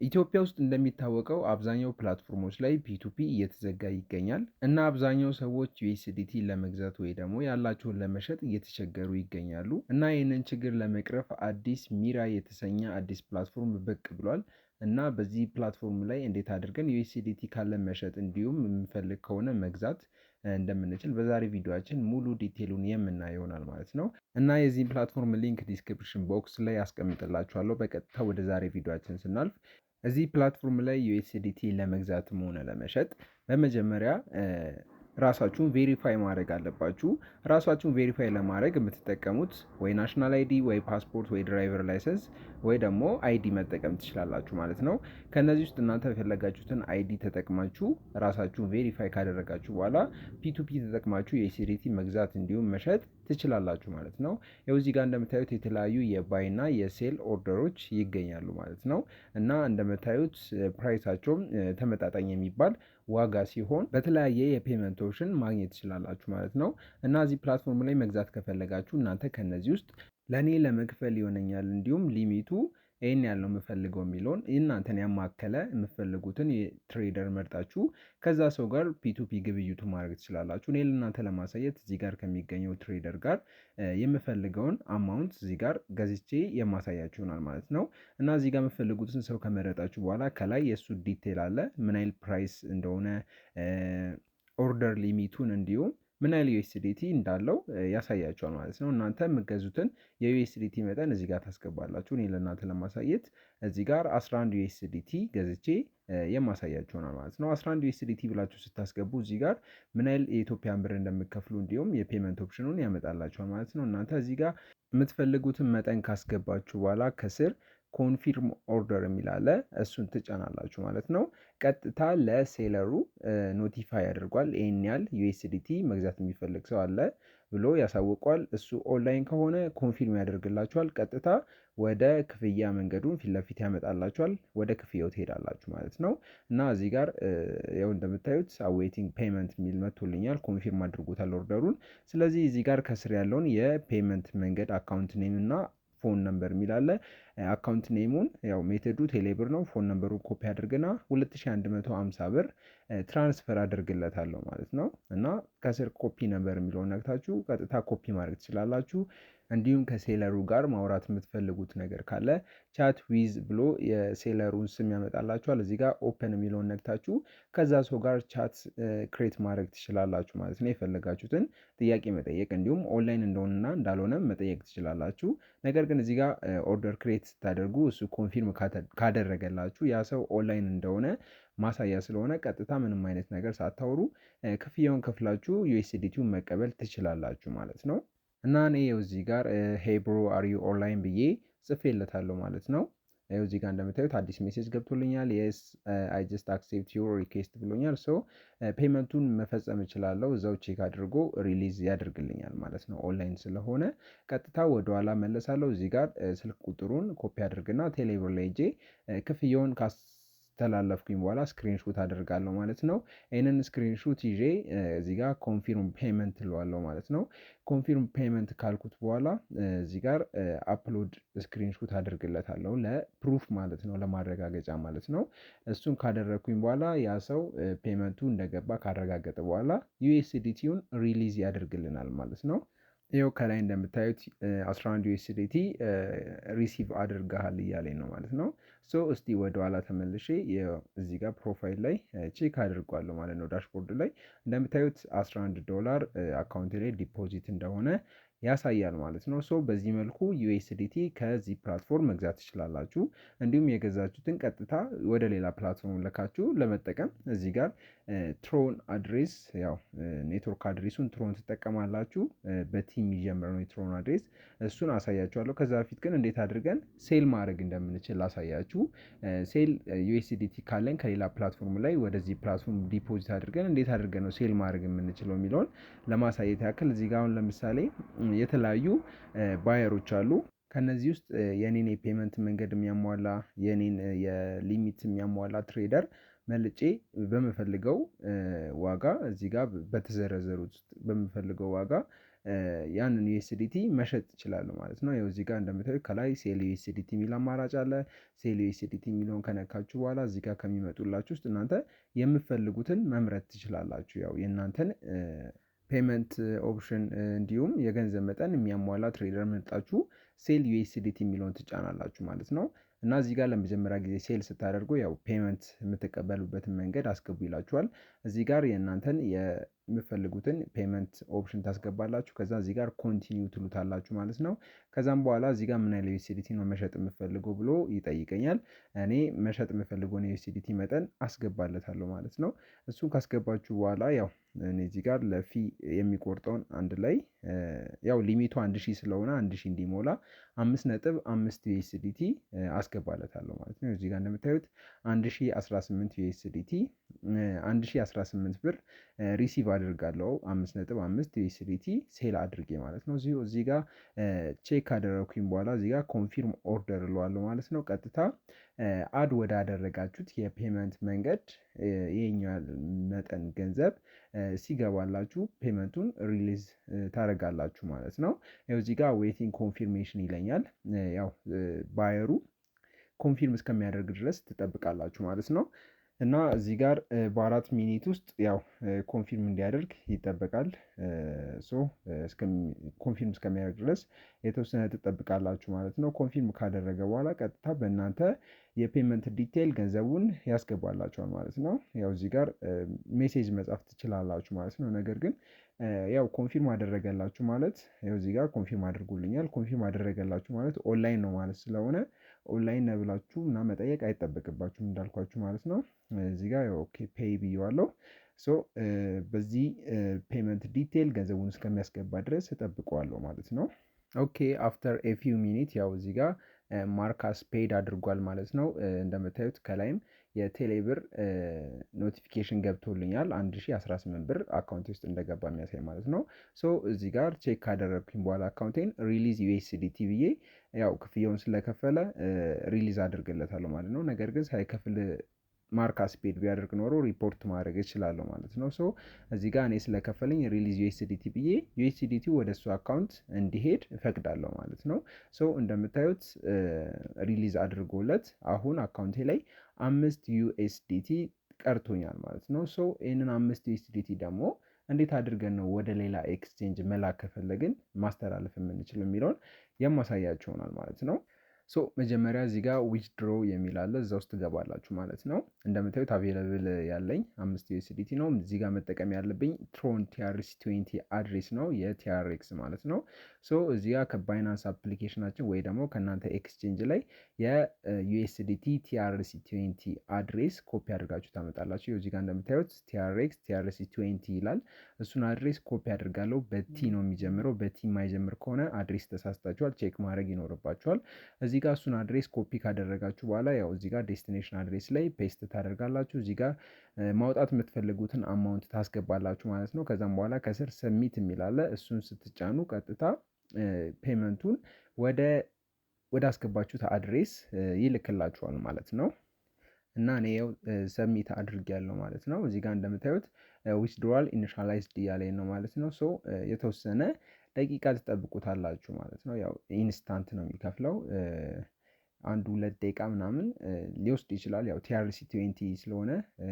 ኢትዮጵያ ውስጥ እንደሚታወቀው አብዛኛው ፕላትፎርሞች ላይ ፒቱፒ እየተዘጋ ይገኛል እና አብዛኛው ሰዎች ዩኤስዲቲ ለመግዛት ወይ ደግሞ ያላቸውን ለመሸጥ እየተቸገሩ ይገኛሉ እና ይህንን ችግር ለመቅረፍ አዲስ ሚራ የተሰኘ አዲስ ፕላትፎርም ብቅ ብሏል እና በዚህ ፕላትፎርም ላይ እንዴት አድርገን ዩኤስዲቲ ካለን መሸጥ እንዲሁም የምንፈልግ ከሆነ መግዛት እንደምንችል በዛሬ ቪዲዮአችን ሙሉ ዲቴሉን የምናየው ይሆናል ማለት ነው። እና የዚህን ፕላትፎርም ሊንክ ዲስክሪፕሽን ቦክስ ላይ አስቀምጥላችኋለሁ። በቀጥታ ወደ ዛሬ ቪዲዮአችን ስናልፍ እዚህ ፕላትፎርም ላይ ዩኤስዲቲ ለመግዛትም ሆነ ለመሸጥ በመጀመሪያ ራሳችሁን ቬሪፋይ ማድረግ አለባችሁ። ራሳችሁን ቬሪፋይ ለማድረግ የምትጠቀሙት ወይ ናሽናል አይዲ ወይ ፓስፖርት ወይ ድራይቨር ላይሰንስ ወይ ደግሞ አይዲ መጠቀም ትችላላችሁ ማለት ነው። ከነዚህ ውስጥ እናንተ የፈለጋችሁትን አይዲ ተጠቅማችሁ ራሳችሁን ቬሪፋይ ካደረጋችሁ በኋላ ፒቱፒ ተጠቅማችሁ የዩኤስዲቲ መግዛት እንዲሁም መሸጥ ትችላላችሁ ማለት ነው። ያው እዚህ ጋር እንደምታዩት የተለያዩ የባይ እና የሴል ኦርደሮች ይገኛሉ ማለት ነው። እና እንደምታዩት ፕራይሳቸውም ተመጣጣኝ የሚባል ዋጋ ሲሆን በተለያየ የፔመንት ኦፕሽን ማግኘት ትችላላችሁ ማለት ነው። እና እዚህ ፕላትፎርም ላይ መግዛት ከፈለጋችሁ እናንተ ከነዚህ ውስጥ ለእኔ ለመክፈል ይሆነኛል እንዲሁም ሊሚቱ ይህን ያለው የምፈልገው የሚለውን እናንተን ያማከለ የምፈልጉትን የትሬደር መርጣችሁ ከዛ ሰው ጋር ፒቱፒ ግብይቱ ማድረግ ትችላላችሁ። እኔ ለእናንተ ለማሳየት እዚህ ጋር ከሚገኘው ትሬደር ጋር የምፈልገውን አማውንት እዚህ ጋር ገዝቼ የማሳያችሁ ይሆናል ማለት ነው። እና እዚህ ጋር የምፈልጉትን ሰው ከመረጣችሁ በኋላ ከላይ የእሱ ዲቴል አለ ምን ያህል ፕራይስ እንደሆነ ኦርደር ሊሚቱን እንዲሁም ምን ያህል ዩኤስዲቲ እንዳለው ያሳያቸዋል ማለት ነው። እናንተ የምገዙትን የዩኤስዲቲ መጠን እዚህ ጋር ታስገባላችሁ። እኔ ለእናንተ ለማሳየት እዚህ ጋር 11 ዩኤስዲቲ ገዝቼ የማሳያችሁ ይሆናል ማለት ነው። 11 ዩኤስዲቲ ብላችሁ ስታስገቡ እዚህ ጋር ምን ያህል የኢትዮጵያን ብር እንደምከፍሉ እንዲሁም የፔመንት ኦፕሽኑን ያመጣላችኋል ማለት ነው። እናንተ እዚህ ጋር የምትፈልጉትን መጠን ካስገባችሁ በኋላ ከስር ኮንፊርም ኦርደር የሚል አለ። እሱን ትጫናላችሁ ማለት ነው። ቀጥታ ለሴለሩ ኖቲፋይ ያደርጓል። ይሄን ያህል ዩኤስዲቲ መግዛት የሚፈልግ ሰው አለ ብሎ ያሳውቋል። እሱ ኦንላይን ከሆነ ኮንፊርም ያደርግላችኋል። ቀጥታ ወደ ክፍያ መንገዱን ፊት ለፊት ያመጣላችኋል። ወደ ክፍያው ትሄዳላችሁ ማለት ነው። እና እዚህ ጋር ያው እንደምታዩት አዌይቲንግ ፔመንት የሚል መጥቶልኛል። ኮንፊርም አድርጎታል ኦርደሩን። ስለዚህ እዚህ ጋር ከስር ያለውን የፔመንት መንገድ አካውንት ኔም እና ፎን ነምበር የሚል አለ። አካውንት ኔሙን ያው ሜተዱ ቴሌብር ነው። ፎን ነምበሩን ኮፒ አድርግና 2150 ብር ትራንስፈር አድርግለታለሁ ማለት ነው። እና ከስር ኮፒ ነምበር የሚለውን ነግታችሁ ቀጥታ ኮፒ ማድረግ ትችላላችሁ። እንዲሁም ከሴለሩ ጋር ማውራት የምትፈልጉት ነገር ካለ ቻት ዊዝ ብሎ የሴለሩን ስም ያመጣላችኋል። እዚህ ጋር ኦፕን የሚለውን ነግታችሁ ከዛ ሰው ጋር ቻት ክሬት ማድረግ ትችላላችሁ ማለት ነው። የፈለጋችሁትን ጥያቄ መጠየቅ እንዲሁም ኦንላይን እንደሆነና እንዳልሆነ መጠየቅ ትችላላችሁ። ነገር ግን እዚህ ጋር ኦርደር ክሬት ስታደርጉ እሱ ኮንፊርም ካደረገላችሁ ያ ሰው ኦንላይን እንደሆነ ማሳያ ስለሆነ ቀጥታ ምንም አይነት ነገር ሳታወሩ ክፍያውን ከፍላችሁ ዩኤስዲቲውን መቀበል ትችላላችሁ ማለት ነው። እና እኔ እዚህ ጋር ሄይ ብሮ አር ዩ ኦንላይን ብዬ ጽፌለታለሁ ማለት ነው። እዚህ ጋር እንደምታዩት አዲስ ሜሴጅ ገብቶልኛል። የስ አይ ጀስት አክሴፕት ዩር ሪኩዌስት ብሎኛል። ሶ ፔመንቱን መፈጸም እችላለሁ። እዛው ቼክ አድርጎ ሪሊዝ ያደርግልኛል ማለት ነው። ኦንላይን ስለሆነ ቀጥታ ወደኋላ መለሳለሁ። እዚህ ጋር ስልክ ቁጥሩን ኮፒ አድርግና ቴሌብር ላይ ሄጄ ክፍያውን ካስተላለፍኩኝ በኋላ ስክሪንሹት አደርጋለሁ ማለት ነው። ይህንን ስክሪንሹት ይዤ እዚህ ጋር ኮንፊርም ፔመንት እለዋለሁ ማለት ነው። ኮንፊርም ፔመንት ካልኩት በኋላ እዚህ ጋር አፕሎድ ስክሪንሹት አድርግለታለሁ ለፕሩፍ ማለት ነው፣ ለማረጋገጫ ማለት ነው። እሱን ካደረግኩኝ በኋላ ያ ሰው ፔመንቱ እንደገባ ካረጋገጠ በኋላ ዩኤስዲቲውን ሪሊዝ ያደርግልናል ማለት ነው። ይኸው ከላይ እንደምታዩት 11 ዩኤስዲቲ ሪሲቭ አድርገሃል እያለኝ ነው ማለት ነው። ሶ እስቲ ወደ ኋላ ተመልሼ እዚህ ጋር ፕሮፋይል ላይ ቼክ አድርጓለሁ ማለት ነው። ዳሽቦርድ ላይ እንደምታዩት $11 አካውንት ላይ ዲፖዚት እንደሆነ ያሳያል ማለት ነው። ሶ በዚህ መልኩ ዩኤስዲቲ ከዚህ ፕላትፎርም መግዛት ትችላላችሁ። እንዲሁም የገዛችሁትን ቀጥታ ወደ ሌላ ፕላትፎርም ልካችሁ ለመጠቀም እዚህ ጋር ትሮን አድሬስ ያው ኔትወርክ አድሬሱን ትሮን ትጠቀማላችሁ። በቲ የሚጀምር ነው የትሮን አድሬስ፣ እሱን አሳያችኋለሁ። ከዛ በፊት ግን እንዴት አድርገን ሴል ማድረግ እንደምንችል ላሳያችሁ። ሴል ዩኤስዲቲ ካለን ከሌላ ፕላትፎርም ላይ ወደዚህ ፕላትፎርም ዲፖዚት አድርገን እንዴት አድርገን ነው ሴል ማድረግ የምንችለው የሚለውን ለማሳየት ያክል እዚህ ጋር አሁን ለምሳሌ የተለያዩ ባየሮች አሉ። ከነዚህ ውስጥ የኔን የፔመንት መንገድ የሚያሟላ የኔን የሊሚት የሚያሟላ ትሬደር መልጬ በምፈልገው ዋጋ እዚህ ጋር በተዘረዘሩት ውስጥ በምፈልገው ዋጋ ያንን ዩኤስዲቲ መሸጥ ይችላሉ ማለት ነው። ያው እዚህ ጋር እንደምታዩት ከላይ ሴል ዩኤስዲቲ የሚል አማራጭ አለ። ሴል ዩኤስዲቲ የሚለውን ከነካችሁ በኋላ እዚህ ጋር ከሚመጡላችሁ ውስጥ እናንተ የምትፈልጉትን መምረጥ ትችላላችሁ። ያው የእናንተን ፔመንት ኦፕሽን እንዲሁም የገንዘብ መጠን የሚያሟላ ትሬደር መርጣችሁ ሴል ዩኤስዲቲ የሚለውን ትጫናላችሁ ማለት ነው። እና እዚህ ጋር ለመጀመሪያ ጊዜ ሴል ስታደርጉ ያው ፔመንት የምትቀበሉበትን መንገድ አስገቡ ይላችኋል። እዚህ ጋር የእናንተን የምትፈልጉትን ፔመንት ኦፕሽን ታስገባላችሁ። ከዛ እዚህ ጋር ኮንቲኒው ትሉታላችሁ ማለት ነው። ከዛም በኋላ እዚህ ጋር ምን ያህል ዩኤስዲቲ ነው መሸጥ የምፈልገው ብሎ ይጠይቀኛል። እኔ መሸጥ የምፈልገውን የዩኤስዲቲ መጠን አስገባለታለሁ ማለት ነው። እሱን ካስገባችሁ በኋላ ያው እኔ እዚህ ጋር ለፊ የሚቆርጠውን አንድ ላይ ያው ሊሚቱ 1000 ስለሆነ 1000 እንዲሞላ 5.5 ዩኤስዲቲ አስገባለታለሁ ማለት ነው። እዚህ ጋር እንደምታዩት 1018 ዩኤስዲቲ 1018 ብር ሪሲቭ አድርጋለሁ 5.5 ዩኤስዲቲ ሴል አድርጌ ማለት ነው። እዚህ ጋር ቼክ ካደረኩኝ በኋላ እዚህ ጋር ኮንፊርም ኦርደር እለዋለሁ ማለት ነው። ቀጥታ አድ ወዳደረጋችሁት የፔመንት መንገድ ይሄኛው መጠን ገንዘብ ሲገባላችሁ ፔመንቱን ሪሊዝ ታደርጋላችሁ ማለት ነው። ያው እዚህ ጋር ዌቲንግ ኮንፊርሜሽን ይለኛል። ያው ባየሩ ኮንፊርም እስከሚያደርግ ድረስ ትጠብቃላችሁ ማለት ነው። እና እዚህ ጋር በ4 ሚኒት ውስጥ ያው ኮንፊርም እንዲያደርግ ይጠበቃል። ኮንፊርም እስከሚያደርግ ድረስ የተወሰነ ትጠብቃላችሁ ማለት ነው። ኮንፊርም ካደረገ በኋላ ቀጥታ በእናንተ የፔመንት ዲቴይል ገንዘቡን ያስገባላችኋል ማለት ነው። ያው እዚህ ጋር ሜሴጅ መጻፍ ትችላላችሁ ማለት ነው። ነገር ግን ያው ኮንፊርም አደረገላችሁ ማለት ያው እዚህ ጋር ኮንፊርም አድርጉልኛል ኮንፊርም አደረገላችሁ ማለት ኦንላይን ነው ማለት ስለሆነ ኦንላይን ነው ብላችሁ እና መጠየቅ አይጠበቅባችሁም እንዳልኳችሁ ማለት ነው። እዚህ ጋር ኦኬ ፔይ ብዬዋለሁ። በዚህ ፔመንት ዲቴይል ገንዘቡን እስከሚያስገባ ድረስ እጠብቀዋለሁ ማለት ነው። ኦኬ አፍተር ኤ ፊው ሚኒት ያው እዚህ ጋር ማርካስ ፔድ አድርጓል ማለት ነው። እንደምታዩት ከላይም የቴሌብር ኖቲፊኬሽን ገብቶልኛል 1018 ብር አካውንት ውስጥ እንደገባ የሚያሳይ ማለት ነው። እዚህ ጋር ቼክ ካደረግኩኝ በኋላ አካውንቴን ሪሊዝ ዩኤስዲቲ ብዬ ያው ክፍያውን ስለከፈለ ሪሊዝ አድርግለታለሁ ማለት ነው። ነገር ግን ሳይከፍል ማርካስ ፔድ ቢያደርግ ኖሮ ሪፖርት ማድረግ እችላለሁ ማለት ነው። እዚህ ጋር እኔ ስለከፈለኝ ሪሊዝ ዩኤስዲቲ ብዬ ዩኤስዲቲ ወደ እሱ አካውንት እንዲሄድ እፈቅዳለሁ ማለት ነው። እንደምታዩት ሪሊዝ አድርጎለት አሁን አካውንቴ ላይ 5 ዩኤስዲቲ ቀርቶኛል ማለት ነው። ይህንን 5 ዩኤስዲቲ ደግሞ እንዴት አድርገን ነው ወደ ሌላ ኤክስቼንጅ መላክ ከፈለግን ማስተላለፍ የምንችል የሚለውን የማሳያችሁ ይሆናል ማለት ነው። መጀመሪያ እዚህ ጋር ዊዝድሮ የሚል አለ እዛ ውስጥ ትገባላችሁ ማለት ነው። እንደምታዩት አቬለብል ያለኝ 5 ዩኤስዲቲ ነው። እዚህ ጋር መጠቀም ያለብኝ ትሮን ቲአርሲ 20 አድሬስ ነው የቲአርኤክስ ማለት ነው። እዚህ ጋር ከባይናንስ አፕሊኬሽናችን ወይ ደግሞ ከእናንተ ኤክስቼንጅ ላይ የዩኤስዲቲ ቲአርሲ 20 አድሬስ ኮፒ አድርጋችሁ ታመጣላችሁ። እዚህ ጋር እንደምታዩት ቲአርኤክስ ቲአርሲ 20 ይላል። እሱን አድሬስ ኮፒ አድርጋለሁ። በቲ ነው የሚጀምረው። በቲ የማይጀምር ከሆነ አድሬስ ተሳስታችኋል፣ ቼክ ማድረግ ይኖርባችኋል። እዚህ ጋር እሱን አድሬስ ኮፒ ካደረጋችሁ በኋላ ያው እዚህ ጋር ዴስቲኔሽን አድሬስ ላይ ፔስት ታደርጋላችሁ። እዚህ ጋር ማውጣት የምትፈልጉትን አማውንት ታስገባላችሁ ማለት ነው። ከዛም በኋላ ከስር ሰሚት የሚል አለ። እሱን ስትጫኑ ቀጥታ ፔመንቱን ወደ አስገባችሁት አድሬስ ይልክላችኋል ማለት ነው። እና እኔ ያው ሰሚት አድርጌያለሁ ማለት ነው። እዚህ ጋር እንደምታዩት ዊዝድሮዋል ኢኒሻላይዝድ እያለኝ ነው ማለት ነው። የተወሰነ ደቂቃ ትጠብቁታላችሁ ማለት ነው። ያው ኢንስታንት ነው የሚከፍለው 1-2 ደቂቃ ምናምን ሊወስድ ይችላል። ያው ቲአርሲ 20 ስለሆነ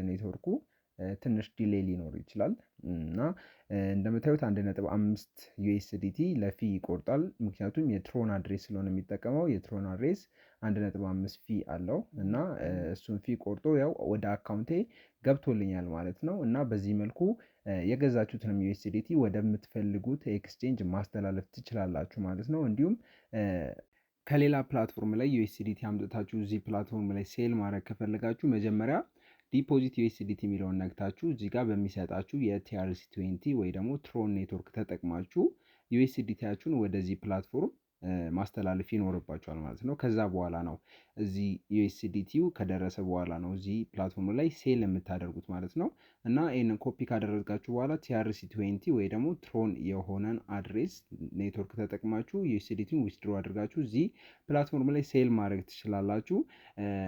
ኔትወርኩ ትንሽ ዲሌይ ሊኖር ይችላል እና እንደምታዩት 1.5 ዩኤስዲቲ ለፊ ይቆርጣል። ምክንያቱም የትሮን አድሬስ ስለሆነ የሚጠቀመው የትሮን አድሬስ 1.5 ፊ አለው እና እሱን ፊ ቆርጦ ያው ወደ አካውንቴ ገብቶልኛል ማለት ነው። እና በዚህ መልኩ የገዛችሁትንም ዩኤስዲቲ ወደምትፈልጉት ኤክስቼንጅ ማስተላለፍ ትችላላችሁ ማለት ነው። እንዲሁም ከሌላ ፕላትፎርም ላይ ዩኤስዲቲ አምጥታችሁ እዚህ ፕላትፎርም ላይ ሴል ማድረግ ከፈለጋችሁ መጀመሪያ ዲፖዚት ዩኤስዲቲ የሚለውን ነግታችሁ እዚህ ጋር በሚሰጣችሁ የቲአርሲ 20 ወይ ደግሞ ትሮን ኔትወርክ ተጠቅማችሁ ዩኤስዲቲያችሁን ወደዚህ ፕላትፎርም ማስተላለፍ ይኖርባቸዋል ማለት ነው። ከዛ በኋላ ነው እዚህ ዩኤስዲቲው ከደረሰ በኋላ ነው እዚህ ፕላትፎርም ላይ ሴል የምታደርጉት ማለት ነው። እና ይህንን ኮፒ ካደረጋችሁ በኋላ TRC20 ወይ ደግሞ ትሮን የሆነን አድሬስ ኔትወርክ ተጠቅማችሁ ዩኤስዲቲን ዊዝድሮ አድርጋችሁ እዚህ ፕላትፎርም ላይ ሴል ማድረግ ትችላላችሁ።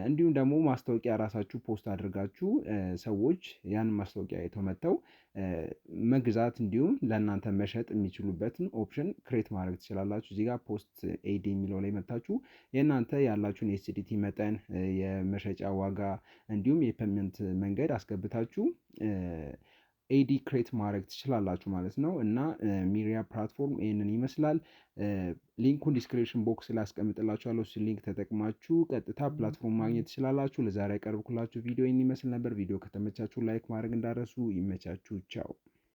እንዲሁም ደግሞ ማስታወቂያ ራሳችሁ ፖስት አድርጋችሁ ሰዎች ያን ማስታወቂያ አይተው መጥተው መግዛት እንዲሁም ለእናንተ መሸጥ የሚችሉበትን ኦፕሽን ክሬት ማድረግ ትችላላችሁ። እዚህ ጋር ፖስት ኤዲ የሚለው ላይ መታችሁ የእናንተ ያላችሁን የኤስዲቲ መጠን፣ የመሸጫ ዋጋ እንዲሁም የፔመንት መንገድ አስገብታችሁ ኤዲ ክሬት ማድረግ ትችላላችሁ ማለት ነው። እና ሚሪያ ፕላትፎርም ይህንን ይመስላል። ሊንኩን ዲስክሪፕሽን ቦክስ ላይ አስቀምጥላችኋለሁ። እሱ ሊንክ ተጠቅማችሁ ቀጥታ ፕላትፎርም ማግኘት ትችላላችሁ። ለዛሬ ያቀርብኩላችሁ ቪዲዮ ይህን ይመስል ነበር። ቪዲዮ ከተመቻችሁ ላይክ ማድረግ እንዳረሱ። ይመቻችሁ። ቻው